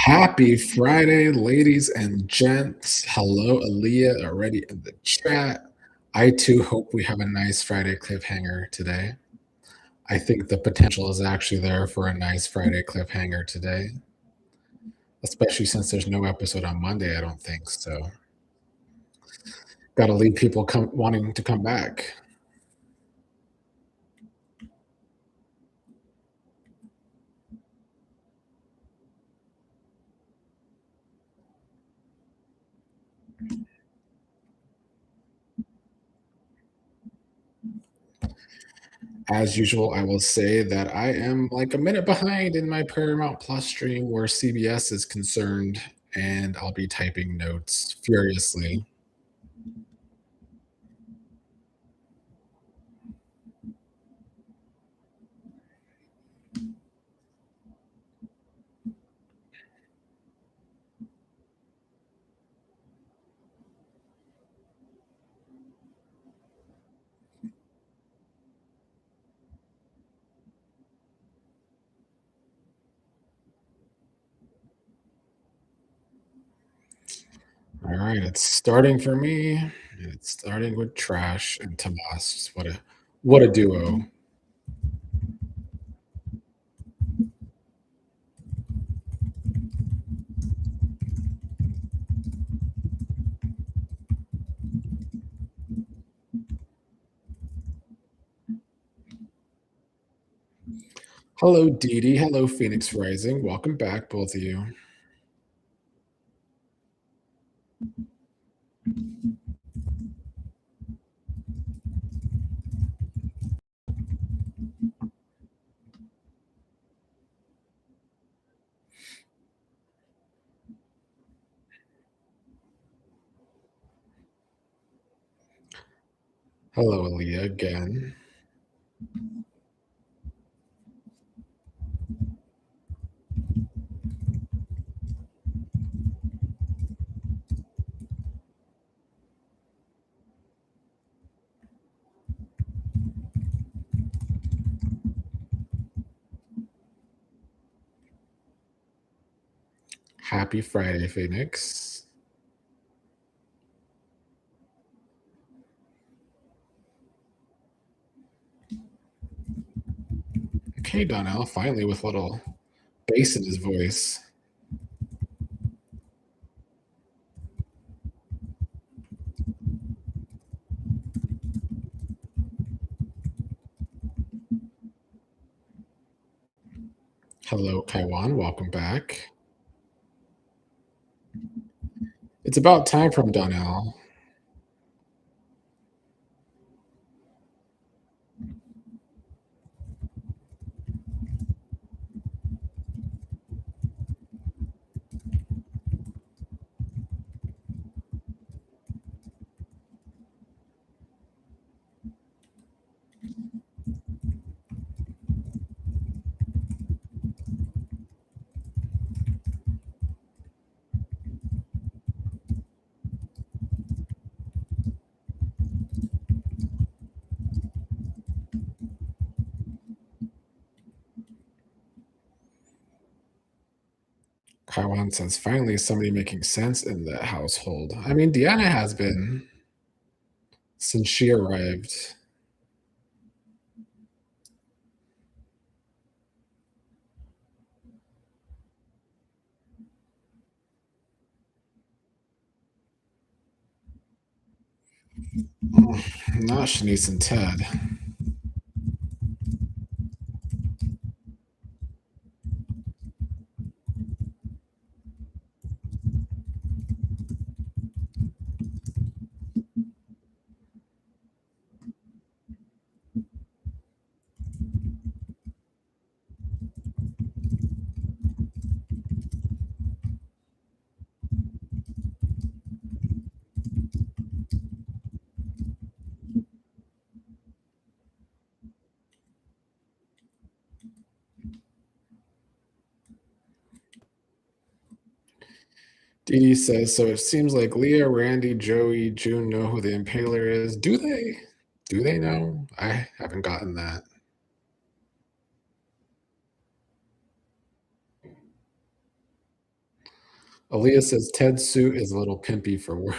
Happy Friday, ladies and gents. Hello, Aaliyah, already in the chat. I too hope we have a nice Friday cliffhanger today. I think the potential is actually there for a nice Friday cliffhanger today, especially since there's no episode on Monday, I don't think. So, got to leave people wanting to come back. As usual, I will say that I am like a minute behind in my Paramount Plus stream where CBS is concerned, and I'll be typing notes furiously. All right, it's starting for me. And it's starting with Trash and Tomas. What a duo. Hello, Dee Dee. Hello, Phoenix Rising. Welcome back, both of you. Hello, Aaliyah again. Happy Friday, Phoenix. Okay, Donnell, finally with little bass in his voice. Hello, Kaiwan. Welcome back. It's about time from Donnell. Kaiwan says, finally, somebody making sense in the household. I mean, Deanna has been since she arrived. Not Shanice and Ted. Dee Dee says, so it seems like Leah, Randy, Joey, June know who the Impaler is. Do they? Do they know? I haven't gotten that. Aaliyah says Ted's suit is a little pimpy for work.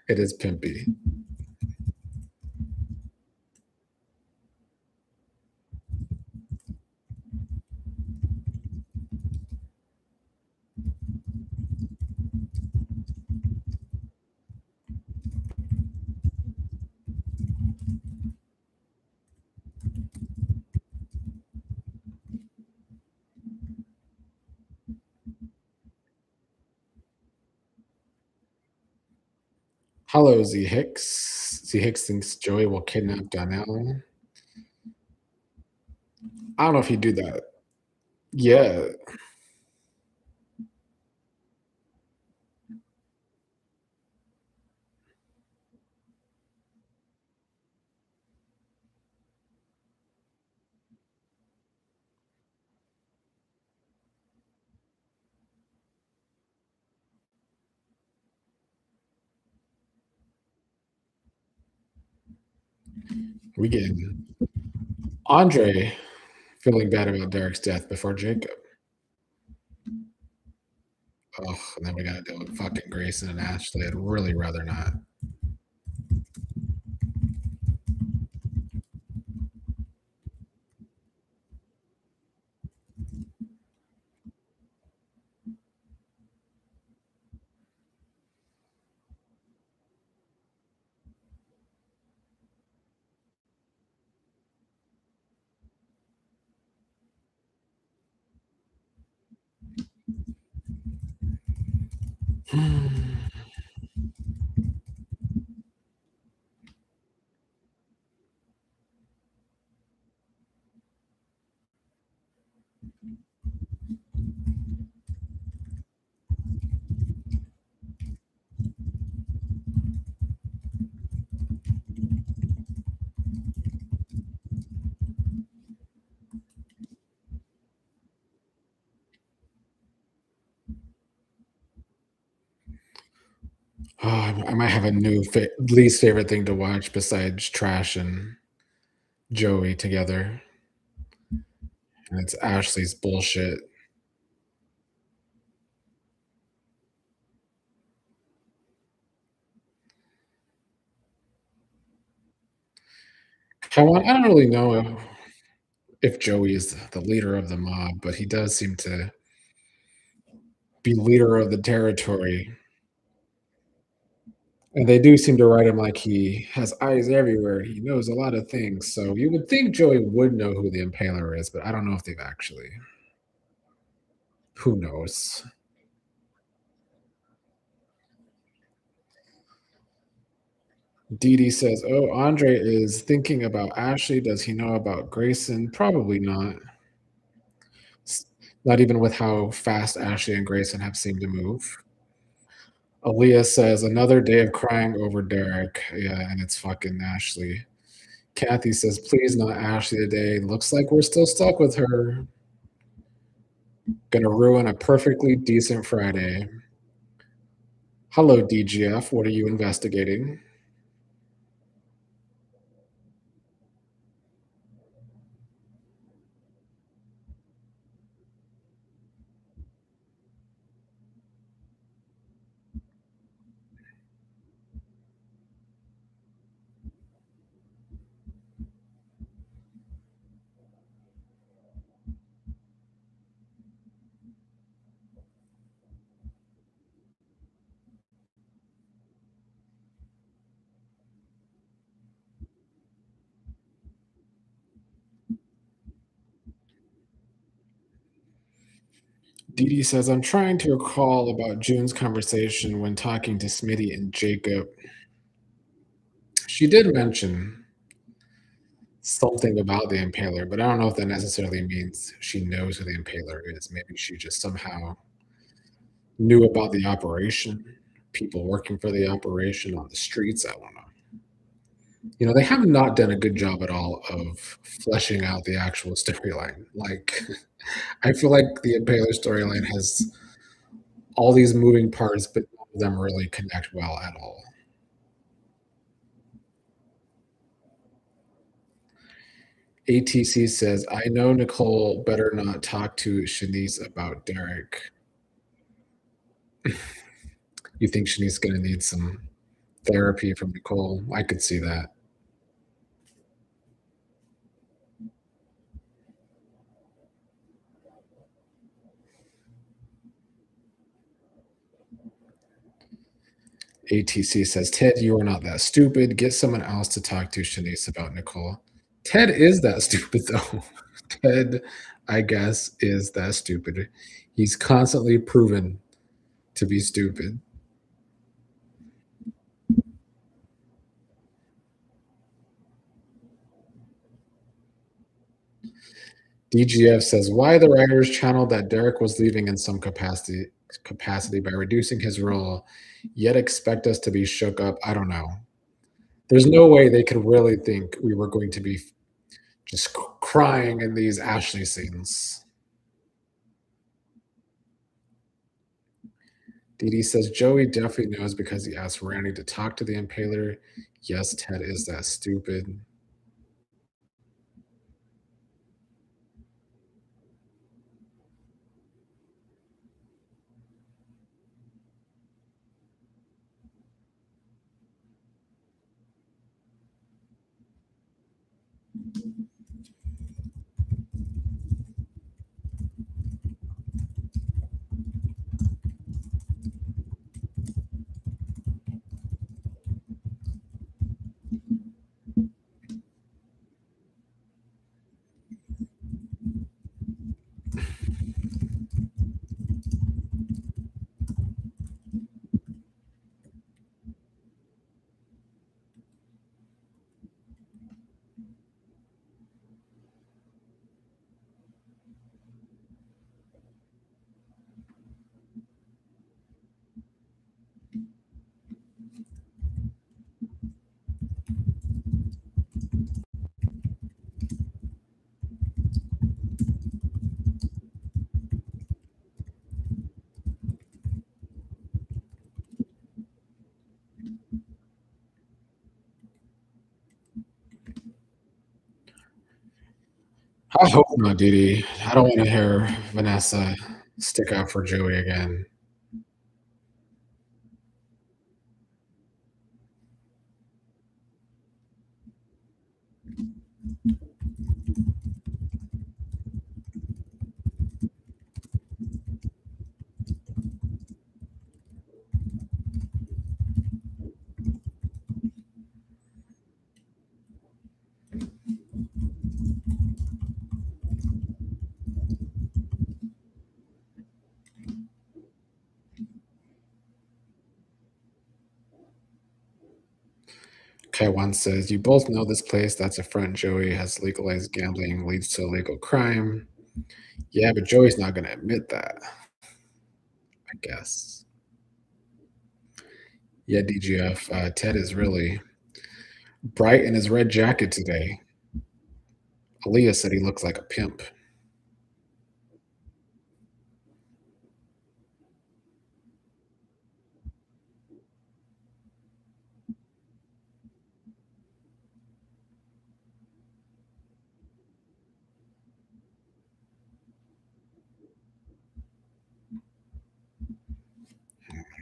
It is pimpy. Hello, Z Hicks. Z Hicks thinks Joey will kidnap Donnell. I don't know if he'd do that. Yeah, we get Andre feeling bad about Derek's death before Jacob. Oh, and then we gotta deal with fucking Grayson and Ashley. I'd really rather not. Oh, I might have a new least favorite thing to watch besides Trash and Joey together, and it's Ashley's bullshit. I don't really know if Joey is the leader of the mob, but he does seem to be leader of the territory. And they do seem to write him like he has eyes everywhere. He knows a lot of things. So you would think Joey would know who the Impaler is, but I don't know if they've actually. Who knows? Dee Dee says, "Oh, Andre is thinking about Ashley. Does he know about Grayson? Probably not. Not even with how fast Ashley and Grayson have seemed to move." Aaliyah says, "Another day of crying over Derek." Yeah, and it's fucking Ashley. Kathy says, "Please not Ashley today. Looks like we're still stuck with her. Gonna ruin a perfectly decent Friday." Hello, DGF. What are you investigating? Dee Dee says, "I'm trying to recall about June's conversation when talking to Smitty and Jacob. She did mention something about the Impaler, but I don't know if that necessarily means she knows who the Impaler is. Maybe she just somehow knew about the operation, people working for the operation on the streets. I don't know. They have not done a good job at all of fleshing out the actual storyline. Like, I feel like the Impaler storyline has all these moving parts, but none of them really connect well at all. ATC says, "I know Nicole better not talk to Shanice about Derek." You think Shanice's gonna need some therapy from Nicole? I could see that. ATC says, Ted, you are not that stupid. Get someone else to talk to Shanice about Nicole. Ted is that stupid, though. Ted, I guess, is that stupid. He's constantly proven to be stupid. DGF says, why the writers channeled that Derek was leaving in some capacity by reducing his role, yet expect us to be shook up. I don't know. There's no way they could really think we were going to be just crying in these Ashley scenes. Dee Dee says Joey definitely knows because he asked Randy to talk to the impaler. Yes, Ted is that stupid. I hope not, Dee Dee. I don't want to hear Vanessa stick up for Joey again. K1 says, you both know this place that's a front Joey has legalized gambling leads to illegal crime. Yeah, but Joey's not going to admit that, I guess. Yeah, DGF, Ted is really bright in his red jacket today. Aaliyah said he looks like a pimp.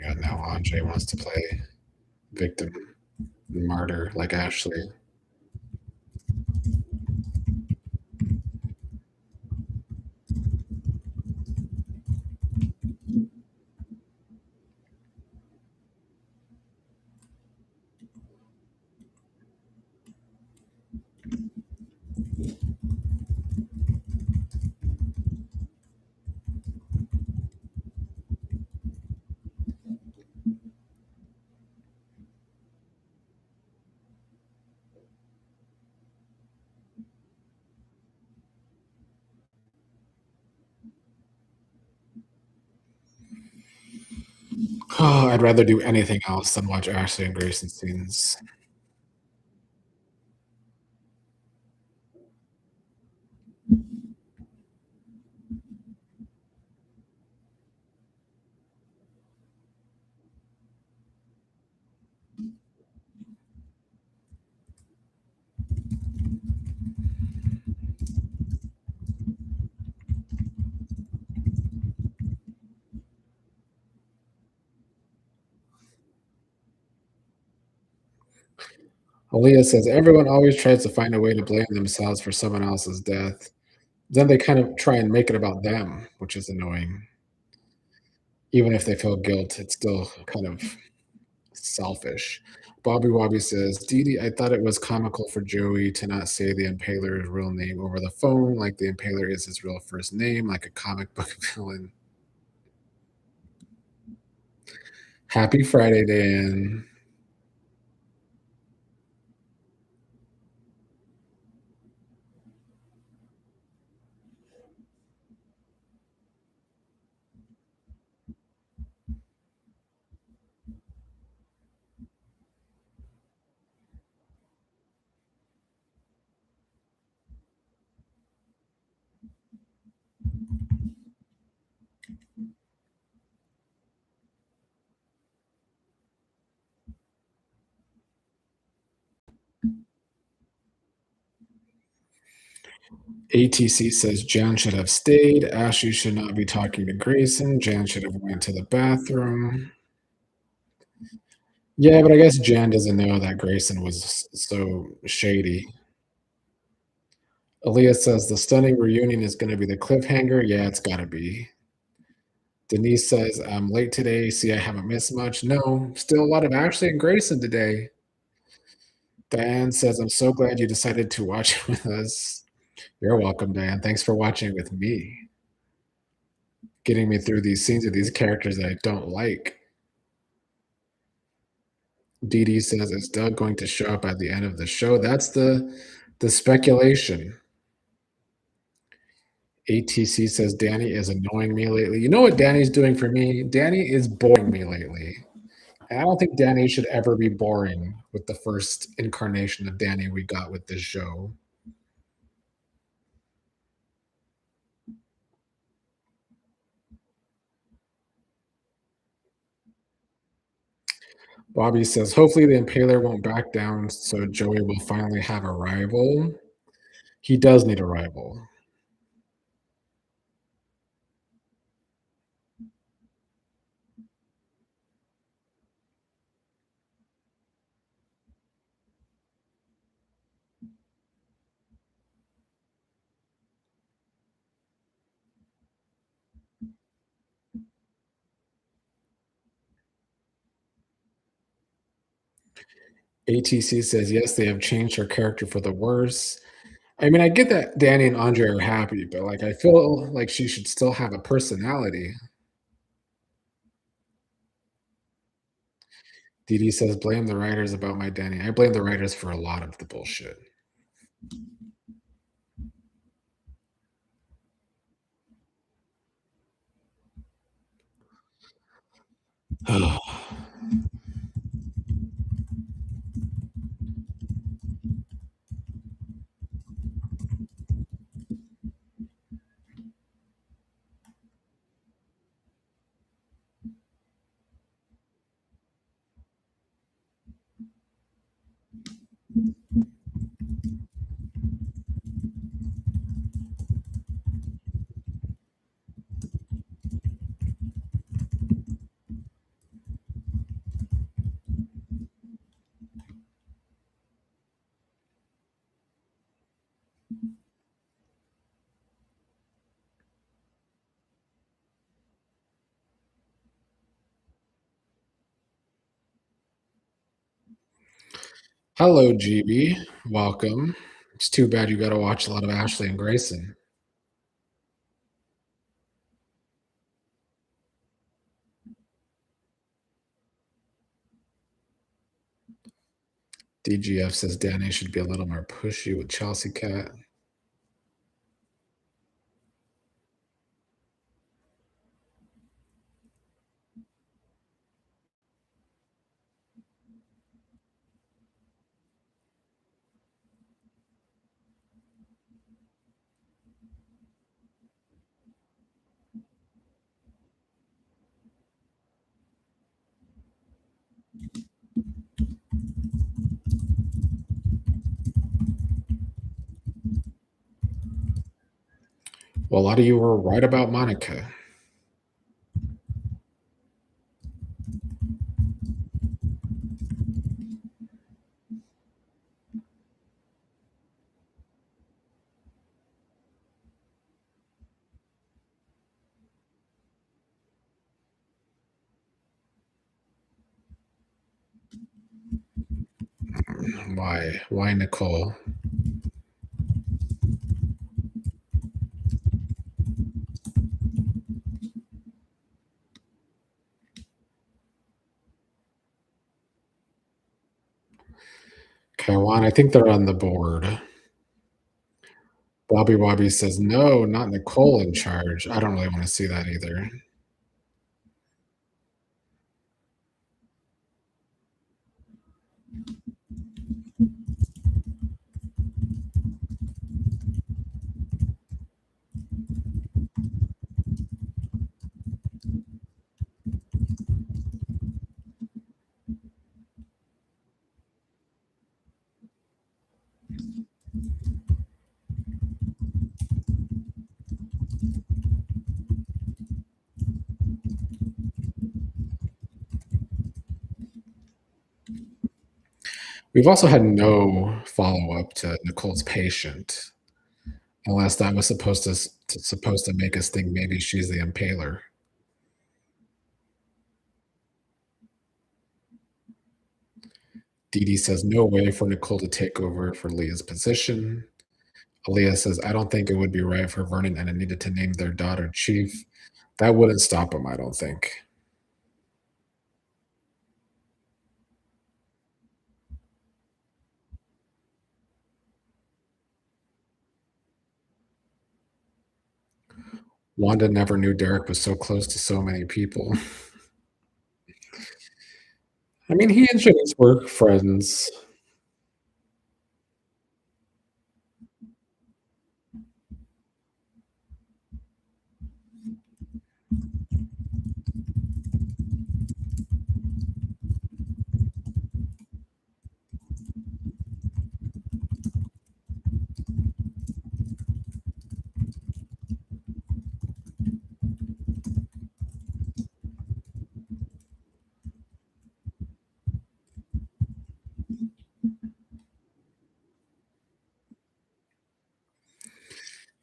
Yeah, now Andre wants to play victim, martyr like Ashley. Oh, I'd rather do anything else than watch Ashley and Grayson scenes. Aaliyah says everyone always tries to find a way to blame themselves for someone else's death. Then they kind of try and make it about them, which is annoying. Even if they feel guilt, it's still kind of selfish. Bobby Wobby says, Dee Dee, I thought it was comical for Joey to not say the Impaler's real name over the phone, like the Impaler is his real first name, like a comic book villain. Happy Friday, Dan. ATC says Jan should have stayed. Ashley should not be talking to Grayson. Jan should have went to the bathroom. Yeah, but I guess Jan doesn't know that Grayson was so shady. Aaliyah says the stunning reunion is going to be the cliffhanger. Yeah, it's got to be. Denise says, I'm late today. See, I haven't missed much. No, still a lot of Ashley and Grayson today. Diane says, I'm so glad you decided to watch with us. You're welcome, Diane. Thanks for watching with me, getting me through these scenes of these characters that I don't like. Dee Dee says, is Doug going to show up at the end of the show? That's the speculation. ATC says Danny is annoying me lately. You know what Danny's doing for me? Danny is boring me lately. And I don't think Danny should ever be boring with the first incarnation of Danny we got with this show. Bobby says, hopefully the Impaler won't back down so Joey will finally have a rival. He does need a rival. ATC says, yes, they have changed her character for the worse. I mean, I get that Danny and Andre are happy, but like I feel like she should still have a personality. Dee Dee says, blame the writers about my Danny. I blame the writers for a lot of the bullshit. Hello, GB. Welcome. It's too bad you got to watch a lot of Ashley and Grayson. DGF says Danny should be a little more pushy with Chelsea Cat. Well, a lot of you were right about Monica. Why? Why Nicole? Okay, Juan, I think they're on the board. Bobby Wobby says, "No, not Nicole in charge." I don't really wanna see that either. We've also had no follow-up to Nicole's patient, unless that was supposed to make us think maybe she's the impaler. Dee Dee says, "No way for Nicole to take over for Leah's position." Aaliyah says, "I don't think it would be right for Vernon and Anita to name their daughter chief. That wouldn't stop him, I don't think." Wanda never knew Derek was so close to so many people. I mean, he and Janice were friends.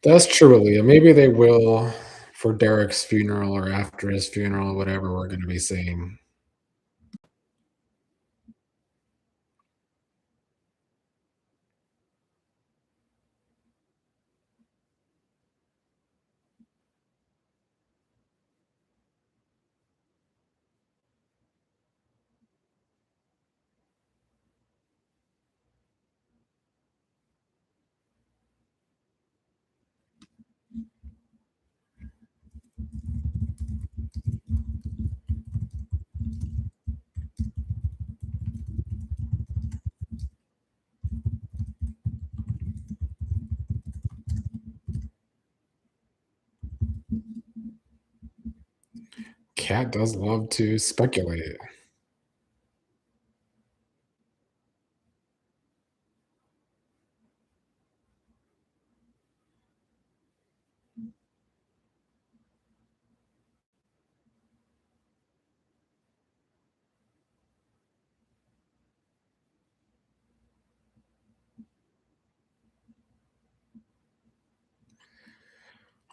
That's true, Aaliyah. Maybe they will for Derek's funeral or after his funeral, whatever we're gonna be seeing. Cat does love to speculate.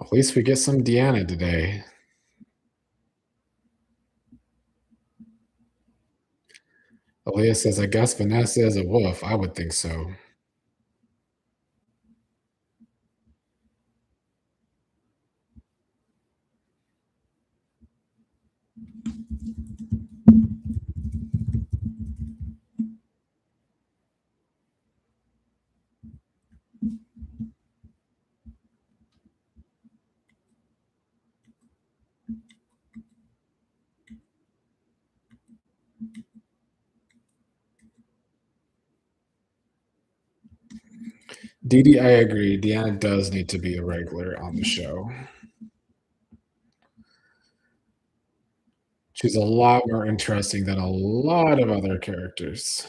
At least we get some Deanna today. Aaliyah says, "I guess Vanessa is a wolf." I would think so. Dee Dee, I agree. Deanna does need to be a regular on the show. She's a lot more interesting than a lot of other characters.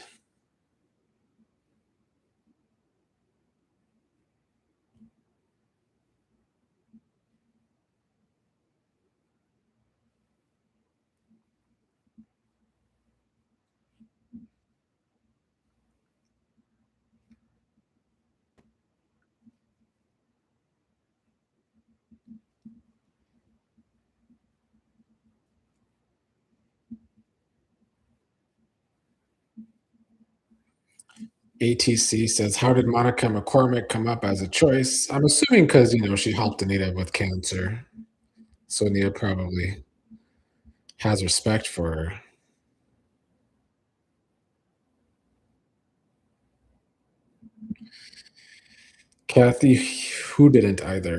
ATC says, "How did Monica McCormick come up as a choice?" I'm assuming because she helped Anita with cancer, so Anita probably has respect for her. Kathy, who didn't either?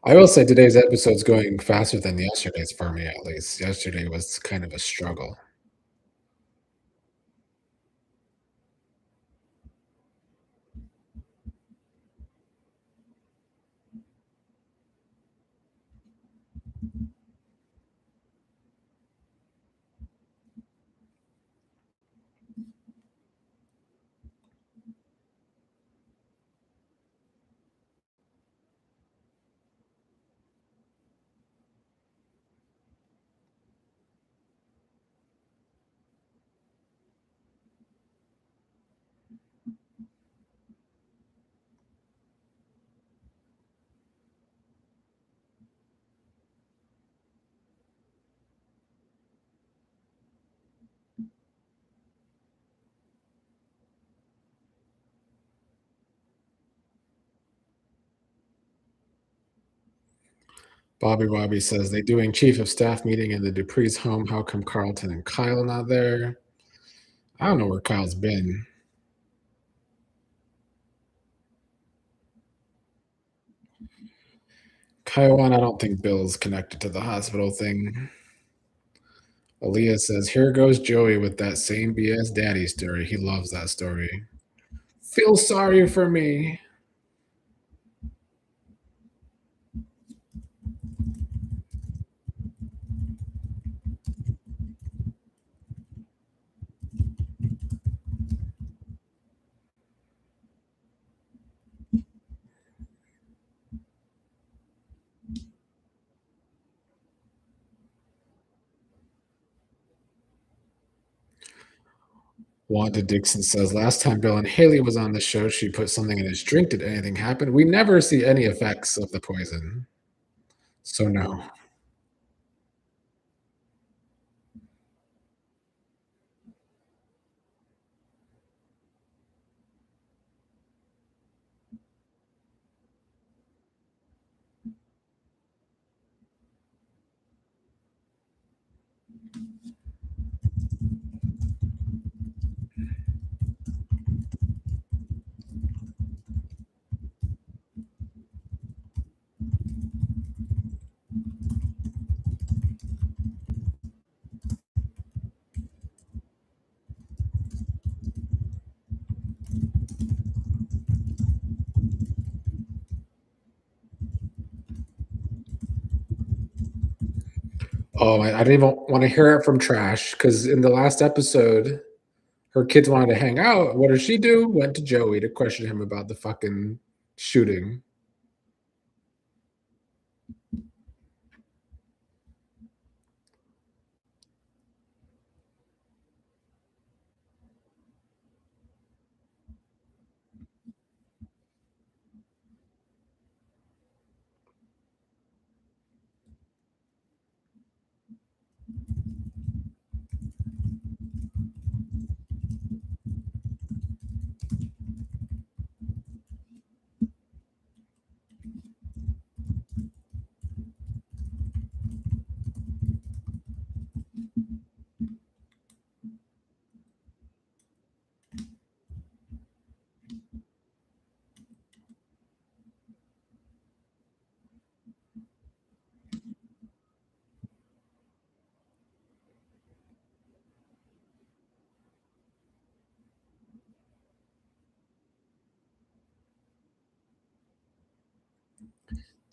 I will say today's episode's going faster than yesterday's for me, at least. Yesterday was kind of a struggle. Bobby says, "They doing chief of staff meeting in the Dupree's home. How come Carlton and Kyle not there?" I don't know where Kyle's been. Kyle, I don't think Bill's connected to the hospital thing. Aaliyah says, "Here goes Joey with that same BS daddy story. He loves that story. Feel sorry for me." Wanda Dixon says, "Last time Bill and Haley was on the show, she put something in his drink. Did anything happen? We never see any effects of the poison. So, no." Oh, I didn't even want to hear it from Trash because in the last episode, her kids wanted to hang out. What did she do? Went to Joey to question him about the fucking shooting.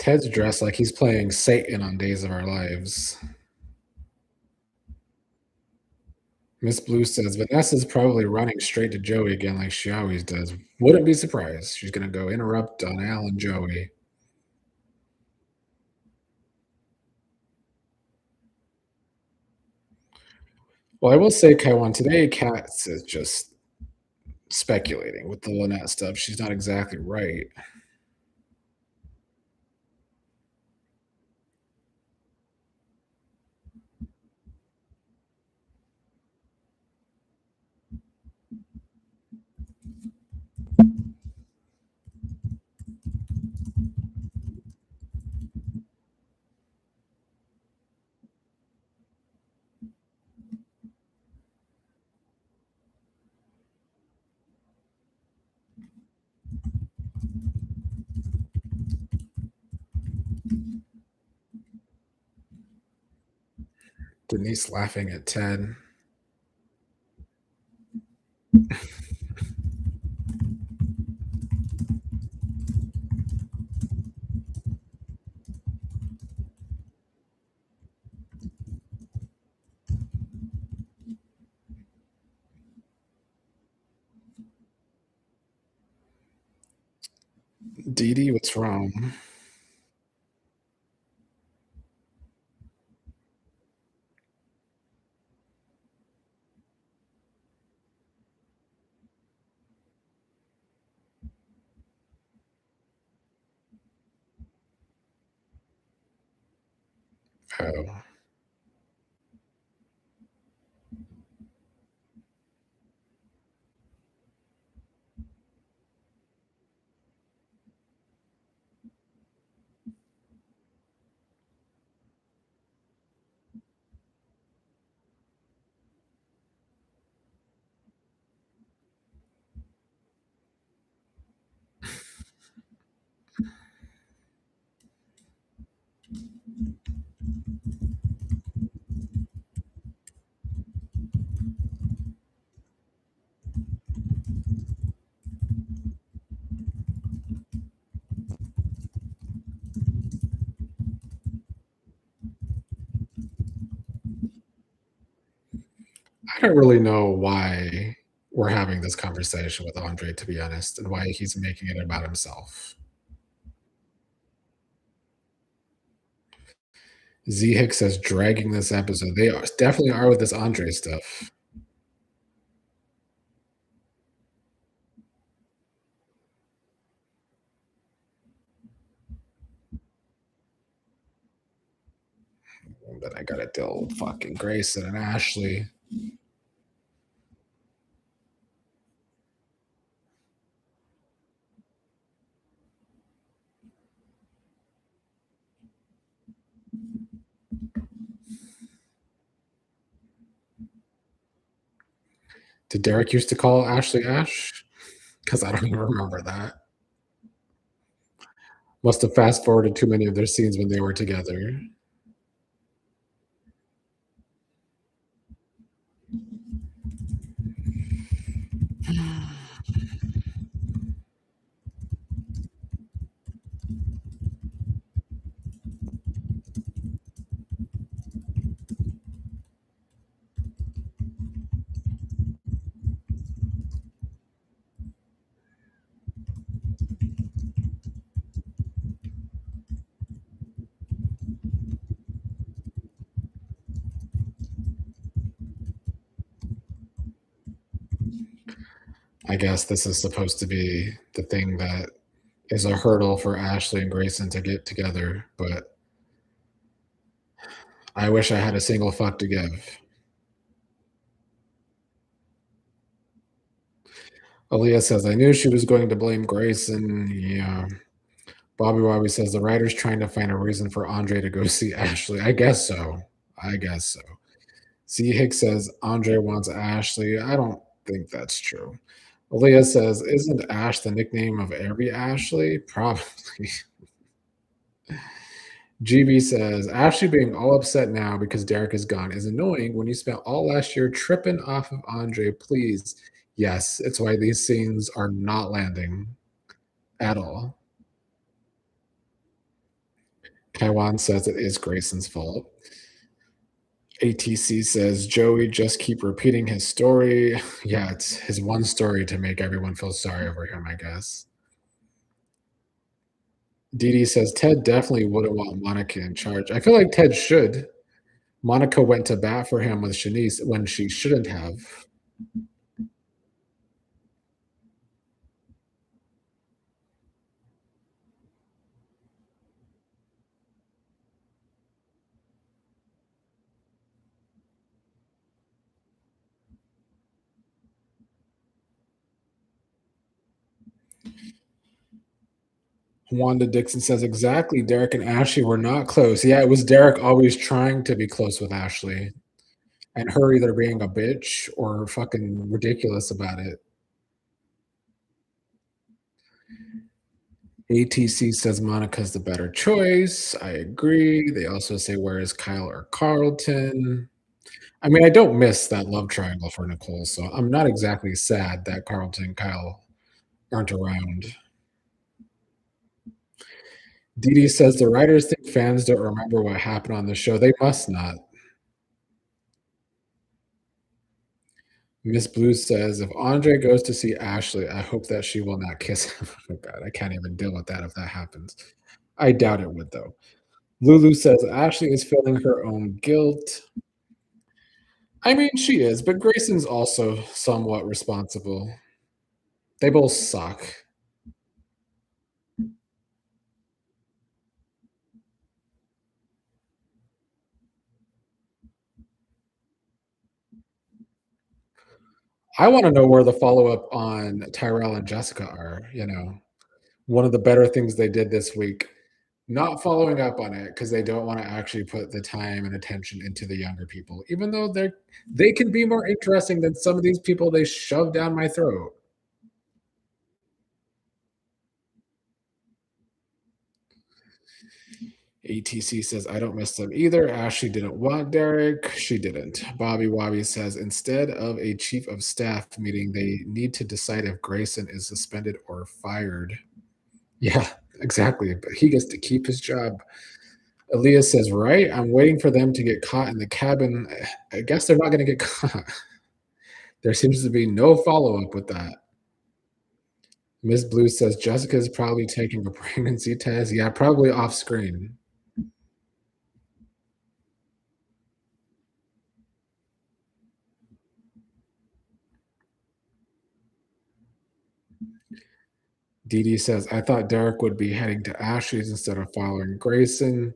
Ted's dressed like he's playing Satan on Days of Our Lives. Miss Blue says Vanessa's probably running straight to Joey again like she always does. Wouldn't be surprised. She's gonna go interrupt on Al and Joey. Well, I will say, Kaiwan, today Katz is just speculating with the Lynette stuff. She's not exactly right. Denise laughing at Ted. Dee Dee, what's wrong? Oh. I don't really know why we're having this conversation with Andre, to be honest, and why he's making it about himself. Z Hicks says dragging this episode. They are, definitely are with this Andre stuff. But I gotta deal with fucking Grayson and Ashley. Did Derek used to call Ashley Ash? Because I don't even remember that. Must have fast forwarded too many of their scenes when they were together. I guess this is supposed to be the thing that is a hurdle for Ashley and Grayson to get together, but I wish I had a single fuck to give. Aaliyah says, I knew she was going to blame Grayson. Yeah. Bobby Bobby says, the writer's trying to find a reason for Andre to go see Ashley. I guess so. I guess so. C. Hicks says, Andre wants Ashley. I don't think that's true. Aaliyah says, isn't Ash the nickname of every Ashley? Probably. GB says, Ashley being all upset now because Derek is gone is annoying when you spent all last year tripping off of Andre. Please. Yes, it's why these scenes are not landing at all. Taiwan says it is Grayson's fault. ATC says Joey just keep repeating his story. Yeah, it's his one story to make everyone feel sorry over him, I guess. Dee says Ted definitely wouldn't want Monica in charge. I feel like Ted should. Monica went to bat for him with Shanice when she shouldn't have. Wanda Dixon says exactly. Derek and Ashley were not close. Yeah, it was Derek always trying to be close with Ashley and her either being a bitch or fucking ridiculous about it. ATC says Monica's the better choice. I agree. They also say, where is Kyle or Carlton? I mean, I don't miss that love triangle for Nicole, so I'm not exactly sad that Carlton and Kyle aren't around. Dee says the writers think fans don't remember what happened on the show. They must not. Miss Blue says, if Andre goes to see Ashley, I hope that she will not kiss him. Oh God, I can't even deal with that if that happens. I doubt it would though. Lulu says Ashley is feeling her own guilt. I mean, she is, but Grayson's also somewhat responsible. They both suck. I want to know where the follow up on Tyrell and Jessica are. One of the better things they did this week, not following up on it because they don't want to actually put the time and attention into the younger people, even though they can be more interesting than some of these people they shove down my throat. ATC says, I don't miss them either. Ashley didn't want Derek. She didn't. Bobby Wobby says, instead of a chief of staff meeting, they need to decide if Grayson is suspended or fired. Yeah, exactly. But he gets to keep his job. Aaliyah says, right? I'm waiting for them to get caught in the cabin. I guess they're not going to get caught. There seems to be no follow up with that. Miss Blue says, Jessica's probably taking a pregnancy test. Yeah, probably off screen. Dee says, I thought Derek would be heading to Ashley's instead of following Grayson.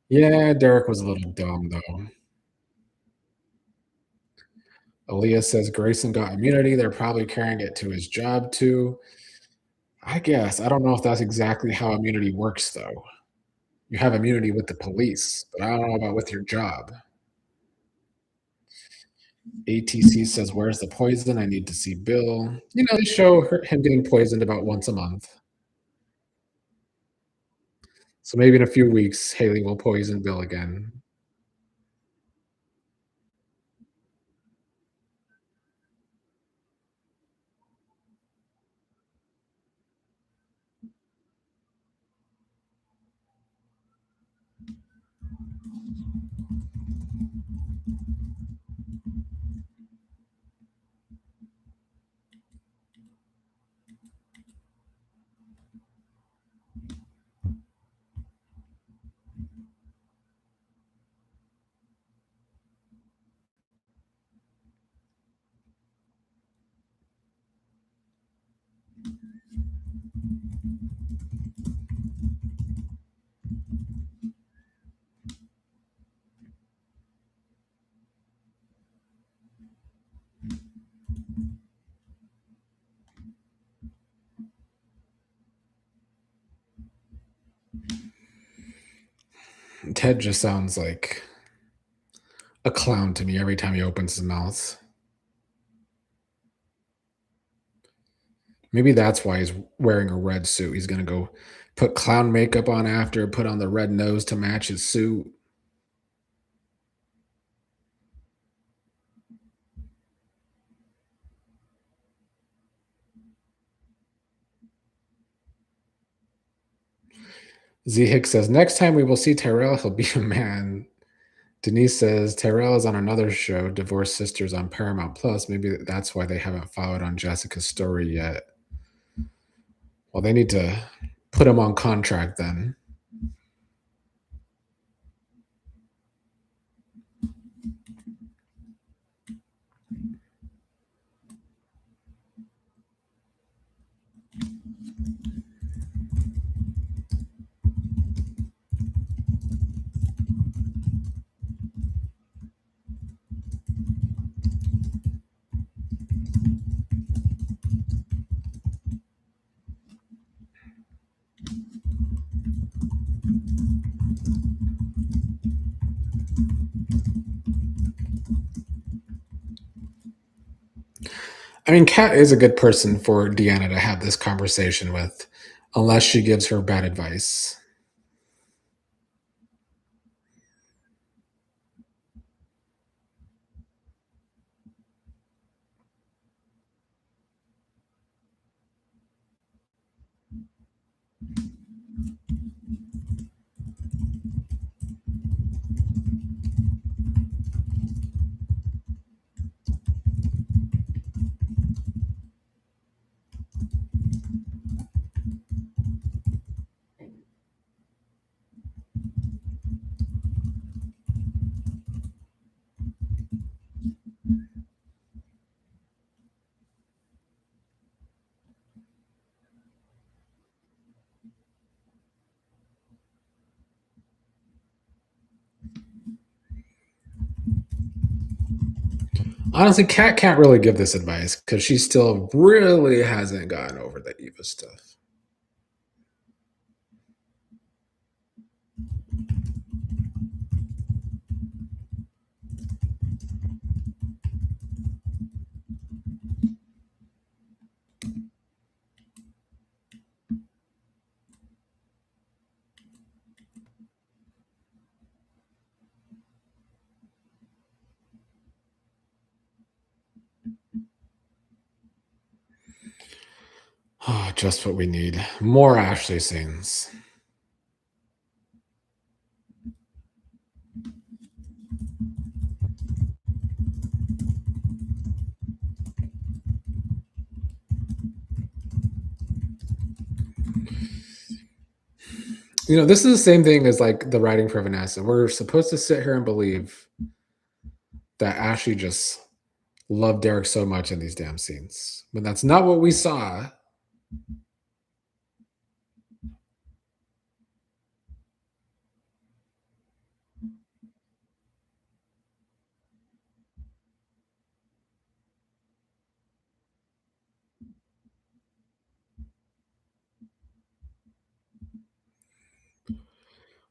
Yeah, Derek was a little dumb, though. Aaliyah says Grayson got immunity. They're probably carrying it to his job, too. I guess. I don't know if that's exactly how immunity works, though. You have immunity with the police, but I don't know about with your job. ATC says, where's the poison? I need to see Bill. They show him getting poisoned about once a month. So maybe in a few weeks, Haley will poison Bill again. Ted just sounds like a clown to me every time he opens his mouth. Maybe that's why he's wearing a red suit. He's going to go put clown makeup on after, put on the red nose to match his suit. Z Hicks says, next time we will see Tyrell, he'll be a man. Denise says, Tyrell is on another show, Divorced Sisters on Paramount Plus. Maybe that's why they haven't followed on Jessica's story yet. Well, they need to put him on contract then. I mean, Kat is a good person for Deanna to have this conversation with, unless she gives her bad advice. Honestly, Kat can't really give this advice because she still really hasn't gotten over the Eva stuff. Oh, just what we need. More Ashley scenes. This is the same thing as like the writing for Vanessa. We're supposed to sit here and believe that Ashley just loved Derek so much in these damn scenes. But that's not what we saw.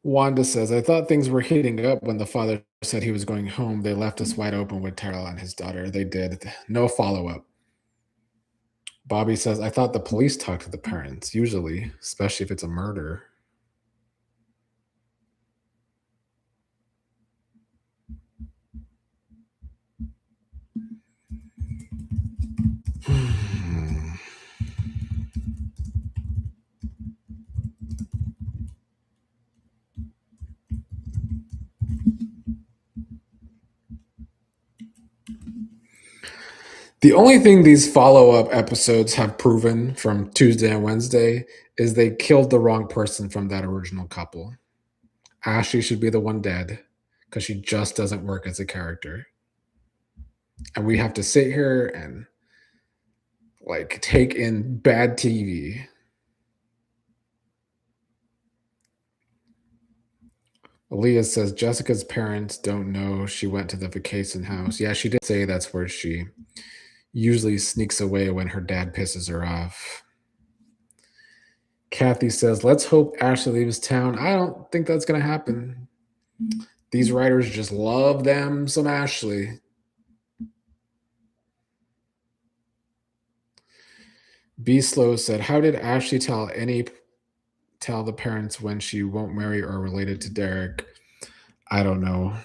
Wanda says, I thought things were heating up when the father said he was going home. They left us wide open with Terrell and his daughter. They did. No follow up. Bobby says, I thought the police talk to the parents, usually, especially if it's a murder. The only thing these follow up episodes have proven from Tuesday and Wednesday is they killed the wrong person from that original couple. Ashley should be the one dead because she just doesn't work as a character. And we have to sit here and like take in bad TV. Aaliyah says Jessica's parents don't know she went to the vacation house. Yeah, she did say that's where she usually sneaks away when her dad pisses her off. Kathy says, let's hope Ashley leaves town. I don't think that's going to happen. These writers just love them some Ashley. B Slow said, how did Ashley tell the parents when she won't marry or related to Derek? I don't know.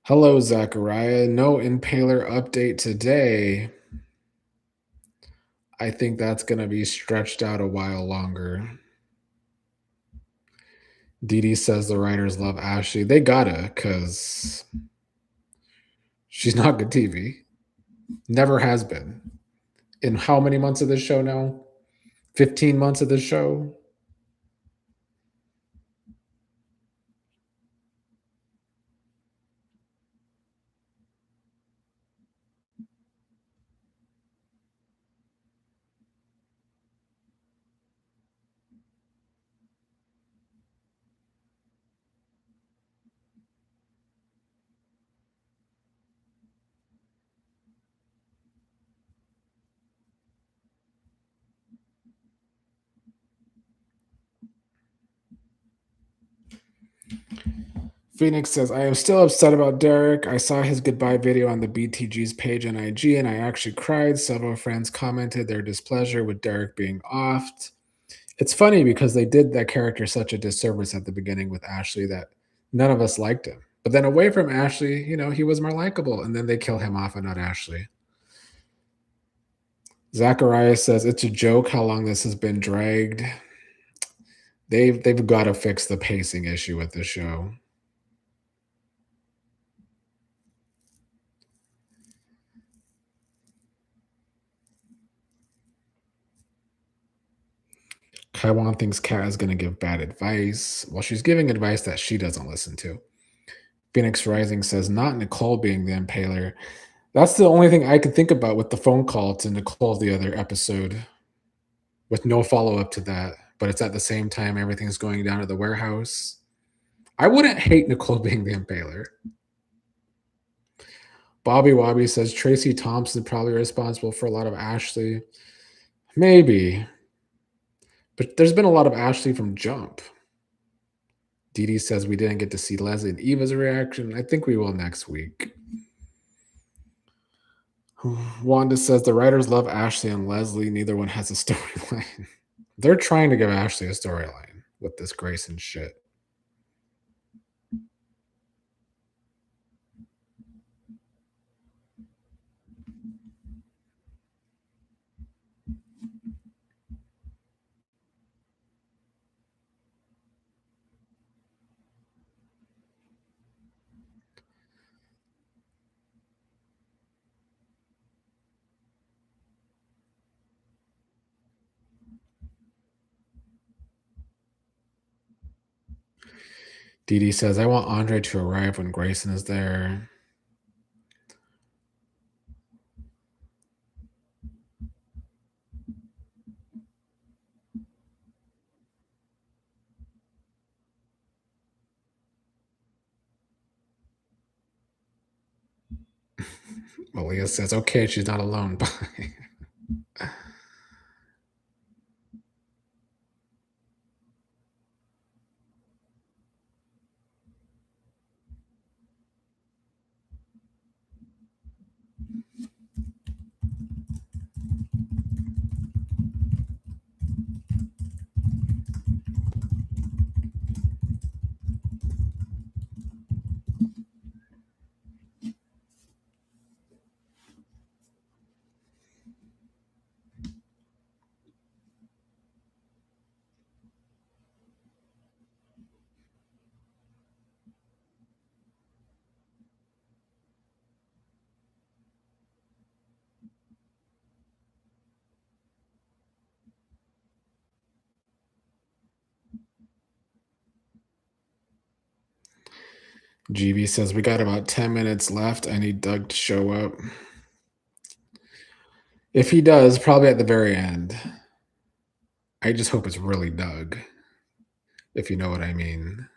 Hello, Zachariah. No Impaler update today. I think that's gonna be stretched out a while longer. Dee Dee says the writers love Ashley. They gotta, cause she's not good TV. Never has been. In how many months of this show now? 15 months of this show? Phoenix says, I am still upset about Derek. I saw his goodbye video on the BTG's page on IG and I actually cried. Several friends commented their displeasure with Derek being offed. It's funny because they did that character such a disservice at the beginning with Ashley that none of us liked him. But then away from Ashley, he was more likable. And then they kill him off and not Ashley. Zacharias says, it's a joke how long this has been dragged. They've got to fix the pacing issue with the show. Kaiwan thinks Kat is going to give bad advice. Well, she's giving advice that she doesn't listen to. Phoenix Rising says, not Nicole being the impaler. That's the only thing I could think about with the phone call to Nicole the other episode, with no follow up to that. But it's at the same time everything's going down to the warehouse. I wouldn't hate Nicole being the impaler. Bobby Wobby says Tracy Thompson probably responsible for a lot of Ashley. Maybe. But there's been a lot of Ashley from Jump. Dee Dee says we didn't get to see Leslie and Eva's reaction. I think we will next week. Wanda says the writers love Ashley and Leslie. Neither one has a storyline. They're trying to give Ashley a storyline with this Grayson shit. Dee Dee says, I want Andre to arrive when Grayson is there. Malia says, okay, she's not alone. Bye. GB says, we got about 10 minutes left. I need Doug to show up. If he does, probably at the very end. I just hope it's really Doug, if you know what I mean.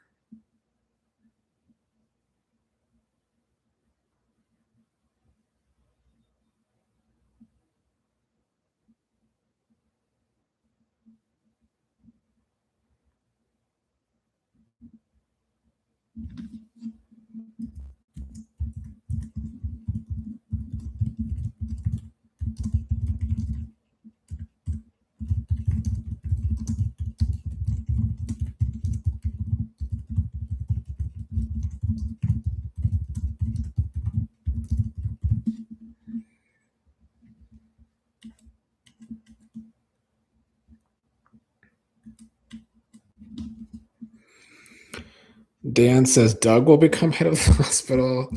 Dan says Doug will become head of the hospital.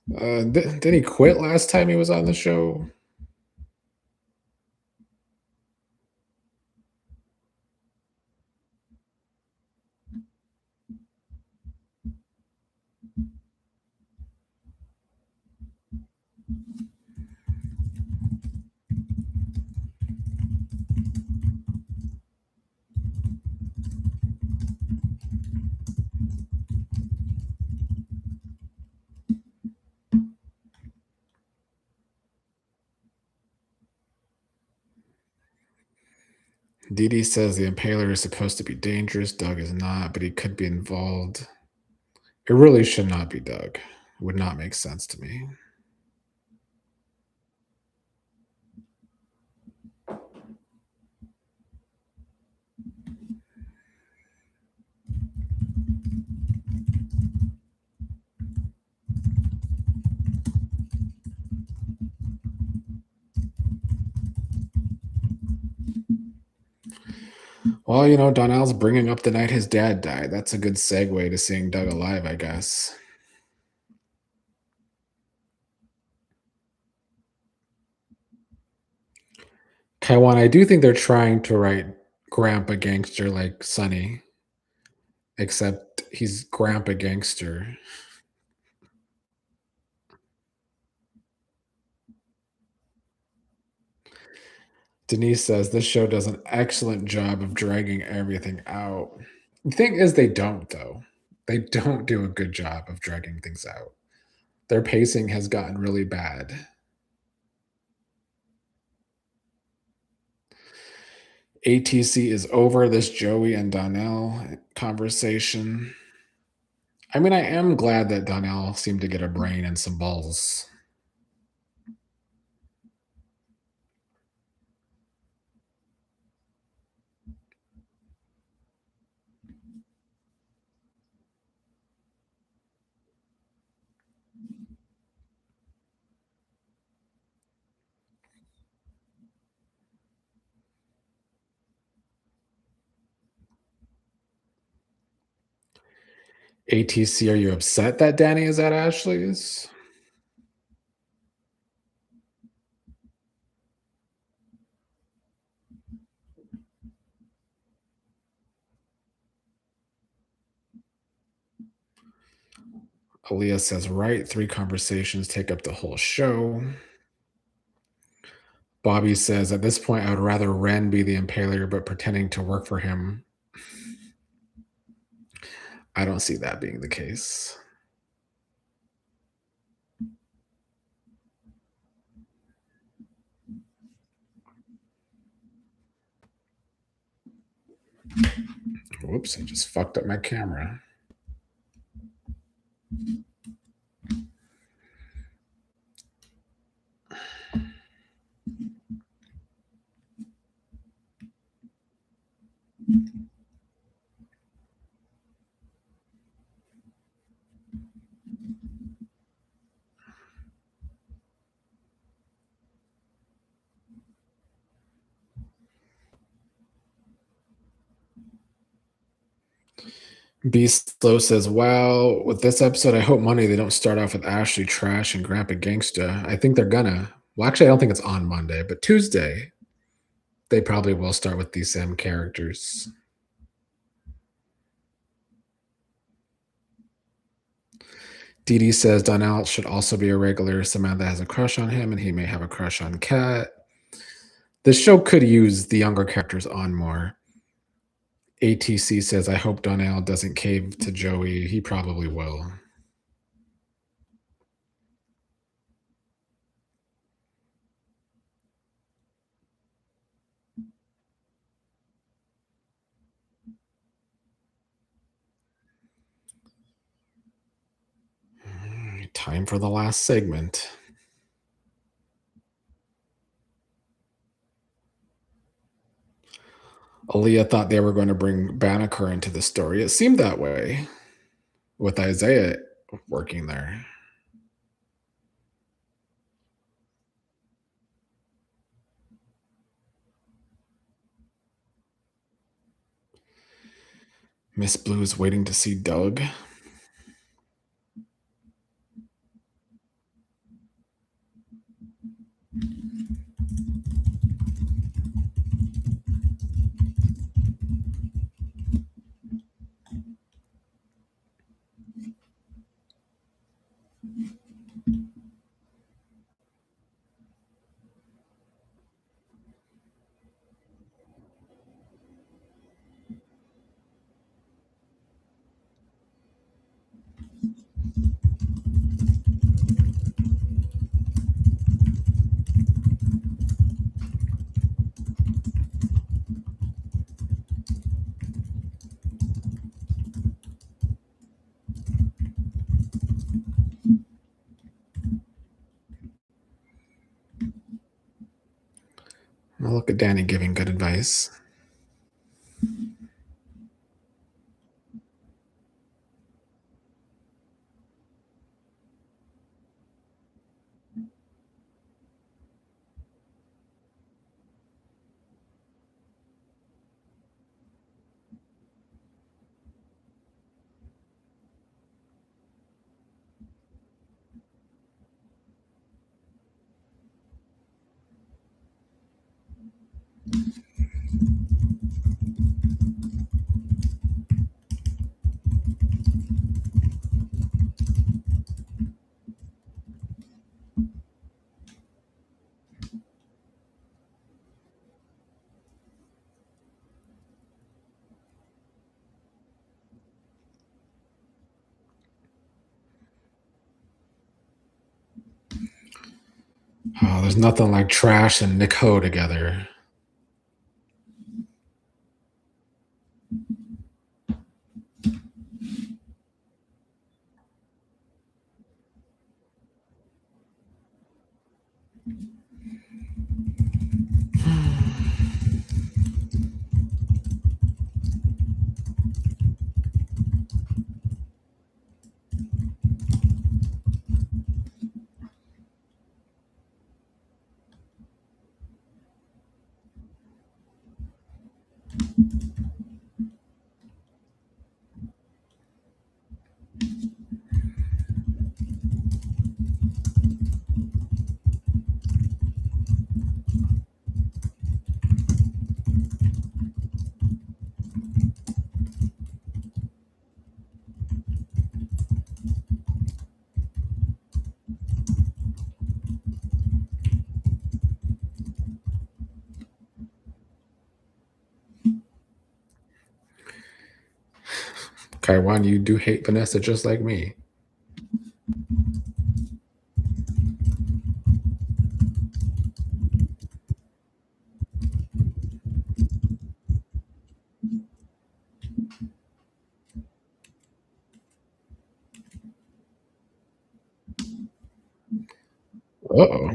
Didn't he quit last time he was on the show? Dee Dee says the Impaler is supposed to be dangerous. Doug is not, but he could be involved. It really should not be Doug. It would not make sense to me. Well, Donnell's bringing up the night his dad died. That's a good segue to seeing Doug alive, I guess. Kaiwan, I do think they're trying to write Grandpa Gangster like Sonny, except he's Grandpa Gangster. Denise says this show does an excellent job of dragging everything out. The thing is, they don't, though. They don't do a good job of dragging things out. Their pacing has gotten really bad. ATC is over this Joey and Donnell conversation. I mean, I am glad that Donnell seemed to get a brain and some balls. ATC, are you upset that Danny is at Ashley's? Aaliyah says, right, 3 conversations take up the whole show. Bobby says, at this point, I would rather Ren be the impaler, but pretending to work for him. I don't see that being the case. Whoops, I just fucked up my camera. Beast Slow says, wow, with this episode, I hope Monday they don't start off with Ashley Trash and Grandpa Gangsta. I think they're gonna. Well, actually, I don't think it's on Monday, but Tuesday, they probably will start with these same characters. Dee Dee says Donnell should also be a regular. Samantha has a crush on him, and he may have a crush on Kat. This show could use the younger characters on more. ATC says, I hope Donnell doesn't cave to Joey. He probably will. Time for the last segment. Aaliyah thought they were going to bring Banneker into the story. It seemed that way with Isaiah working there. Miss Blue is waiting to see Doug. Well, look at Danny giving good advice. Oh, there's nothing like Trash and Nick Ho together. Kaiwan, you do hate Vanessa just like me. Uh-oh.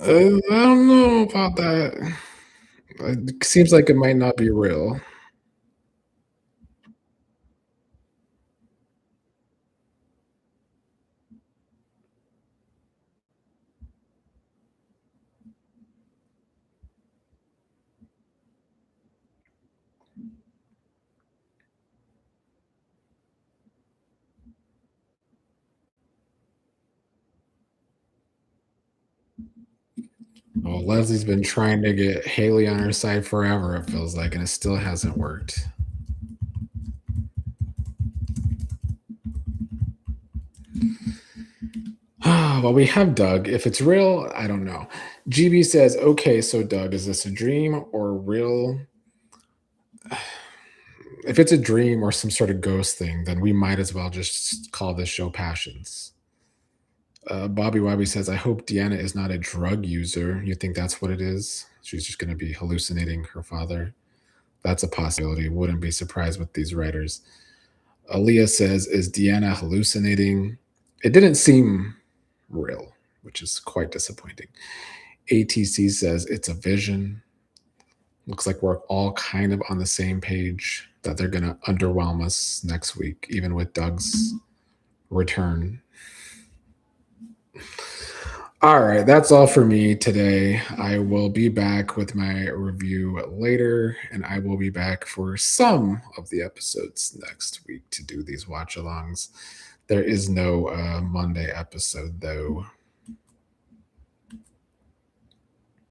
I don't know about that. It seems like it might not be real. Well, Leslie's been trying to get Haley on her side forever, it feels like, and it still hasn't worked. Well, we have Doug. If it's real, I don't know. GB says, okay, so Doug, is this a dream or real? If it's a dream or some sort of ghost thing, then we might as well just call this show Passions. Bobby Wobby says, I hope Deanna is not a drug user. You think that's what it is? She's just going to be hallucinating her father. That's a possibility. Wouldn't be surprised with these writers. Aaliyah says, is Deanna hallucinating? It didn't seem real, which is quite disappointing. ATC says it's a vision. Looks like we're all kind of on the same page that they're going to underwhelm us next week, even with Doug's return. All right, that's all for me today. I will be back with my review later, and I will be back for some of the episodes next week to do these watch alongs. There is no Monday episode, though.